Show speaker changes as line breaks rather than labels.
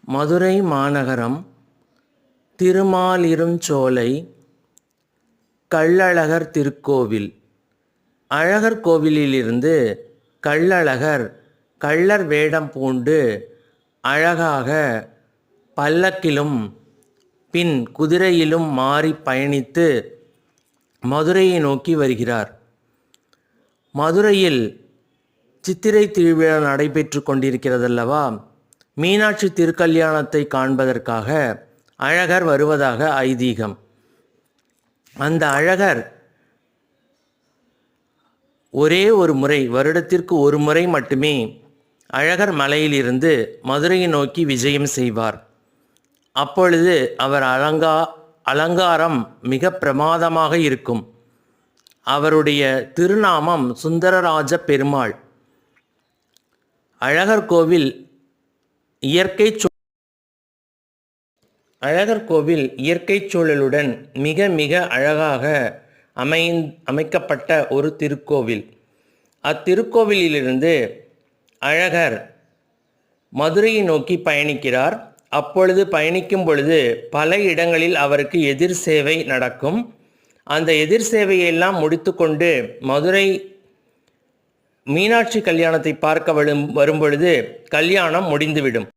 மதுரை மாநகரம், திருமாலிருஞ்சோலை, கள்ளழகர் திருக்கோவில். அழகர் கோவிலிலிருந்து கள்ளழகர் கள்ளர் வேடம் பூண்டு அழகாக பல்லக்கிலும் பின் குதிரையிலும் மாறி பயணித்து மதுரையை நோக்கி வருகிறார். மதுரையில் சித்திரை திருவிழா நடைபெற்று கொண்டிருக்கிறதல்லவா? மீனாட்சி திருக்கல்யாணத்தை காண்பதற்காக அழகர் வருவதாக ஐதீகம். அந்த அழகர் ஒரே ஒரு முறை, வருடத்திற்கு ஒரு முறை மட்டுமே அழகர் மலையிலிருந்து மதுரையை நோக்கி விஜயம் செய்வார். அப்பொழுது அவர் அலங்காரம் மிக பிரமாதமாக இருக்கும். அவருடைய திருநாமம் சுந்தரராஜ பெருமாள். அழகர் கோவில் இயற்கை சூழலுடன் மிக மிக அழகாக அமைக்கப்பட்ட ஒரு திருக்கோவில். அத்திருக்கோவிலிருந்து அழகர் மதுரையை நோக்கி பயணிக்கிறார். அப்பொழுது பயணிக்கும் பொழுது பல இடங்களில் அவருக்கு எதிர் சேவை நடக்கும். அந்த எதிர் சேவையெல்லாம் முடித்து கொண்டு மதுரை மீனாட்சி கல்யாணத்தை பார்க்க வரும் பொழுது கல்யாணம் முடிந்துவிடும்.